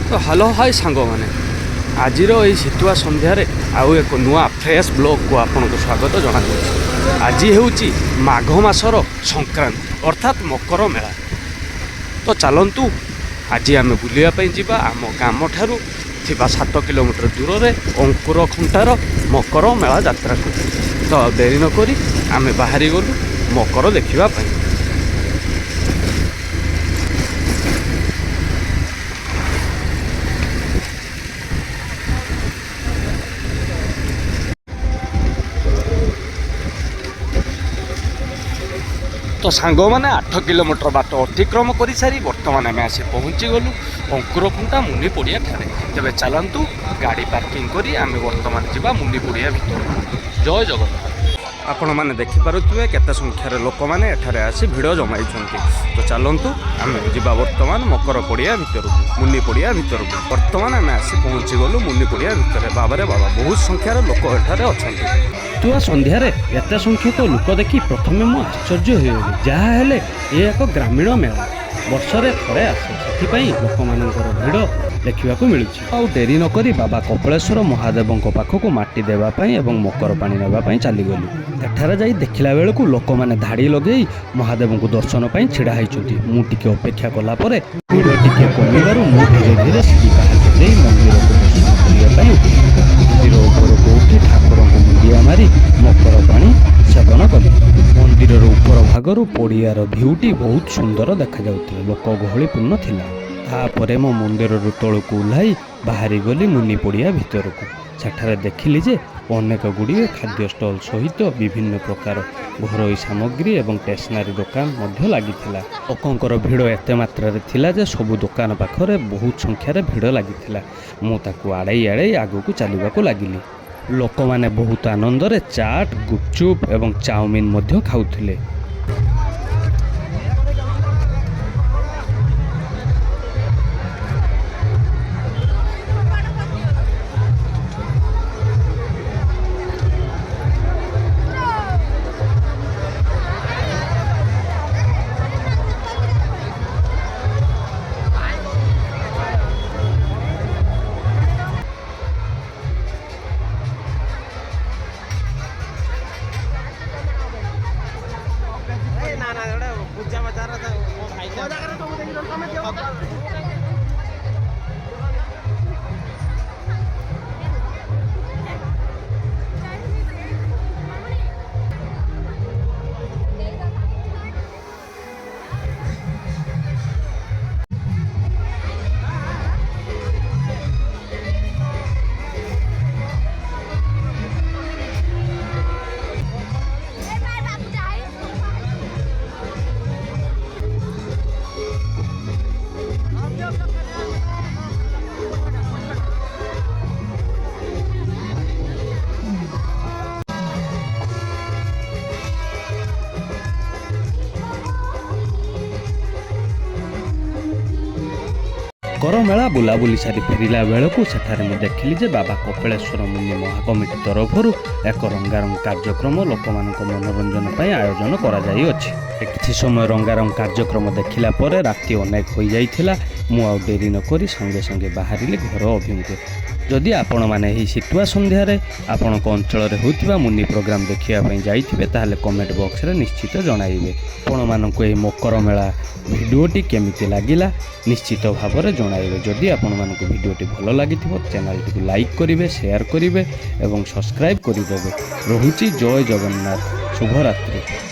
तो hello hi सांग मैंने आज शीतुआ सन्धार आउ एक नुआ फ्रेश ब्लॉग को आपन को स्वागत जना। आज हूँ माघ मासर संक्रांति अर्थात मकर मेला। तो चलतु आज आम बुलापी जावा आम ग्राम ठारू 7 किलोमीटर दूर में अंकुर खुंटार मकर मेला यात्रा को। तो देरी नक आम बाहरी गलु मकर देखापी। तो सांग मैंने 8 किलोमीटर बाट अतिक्रम कर सारी बर्तमान आम आसी पहुँची गलु अंकुरखुंटा मुनि पड़िया ठारे। तेज चलतु गाड़ी पार्किंग करी आम बर्तमान जावा मुनि पड़िया भर। जय जगन्नाथ। आपण मैंने देखिपे केते संख्यार लोक मैंने एठारे आसी भिड़ जमाई। तो चलतु आम जा बर्तमान मकर पड़िया भर मुनि पड़िया भर। बर्तमान आम आसी पहुँची गलु मुनि पड़िया भितर। बाबा रे बाबा बहुत संख्यार लोक एठारे अच्छा। तुआ सन्धार एत संख्यक लोक देखी प्रथमे मु आश्चर्य होगली। जहाँले ये एक ग्रामीण मेला वर्षरे थरे आसे से लोक मानकर भिड़ देखा मिलूँ। आउ देरी नक बाबा कपिलेश्वर महादेव पाखक माटी देवाई और मकर पानी नापी चलीगलु। एठार जा देखला बेलू लोक मैंने धाड़ी लगे महादेव को दर्शन पर छिड़ा होती। मुझे अपेक्षा कलापर भिड़ टी कमिलू धीरे धीरे सीढ़ी पाहाच मंदिर को दर्शन करने मंदिर उपरକୁ उठी ठाकुर को मुंडिया मारी मकर पानी सेवन कले। मंदिर ऊपर भागर पड़ियार भ्यूटी बहुत सुंदर देखा जाउथिला। लोक गहली पूर्ण थिला। तापरे मो मंदिर तलू ओह्लाई बाहरी गली मुनि पड़िया भितर को। सेठारे देखिली जे अनेक गुड़िए खाद्य स्टल सहित विभिन्न प्रकार घरोई सामग्री एवं स्टेशनरी दुकान मध्य लागिथिला। लोकंकर भिड़ एते मात्रा रे थिला जे सबु दुकान पाखरे बहुत संख्यार भिड़ लागिथिला। मु ताकू आड़ाई आड़ाई आगू चलवाक लगिली। लोक माने बहुत आनंदरे चाट गुपचुप एवं चाउमिन मध्य खाउथिले। मकर मेला बुलाबुली सारी फेरला बेलू सेठारे मैं देखिली जे बाबा कपिलेश्वर मुनि महाकमिटी तरफ एक रंगारंग कार्यक्रम लोक मनोरंजन पर आयोजन कराई। किसी समय रंगारंग कार्यक्रम देखला पर राति अनेक हो जाइथिला। मु आ देरी नकरी संगे संगे बाहरिली घर अभिमुखे। जदि आपण मैंने शीतुआ सन्धार आपण अंचल होता मुनि प्रोग्राम देखापी जाइए ताहले कमेंट बॉक्स रे निश्चित जनइबे। आपण मानक ये मकर मेला भिडियोटी केमिति लागिला निश्चित भाव में जनइबे। जदि आपण मानक भिडियोटी भल लगी चैनल टी लाइक करेंगे शेयर करेंगे और सब्सक्राइब करदेवे। रहुची जय जगन्नाथ। शुभरात्रि।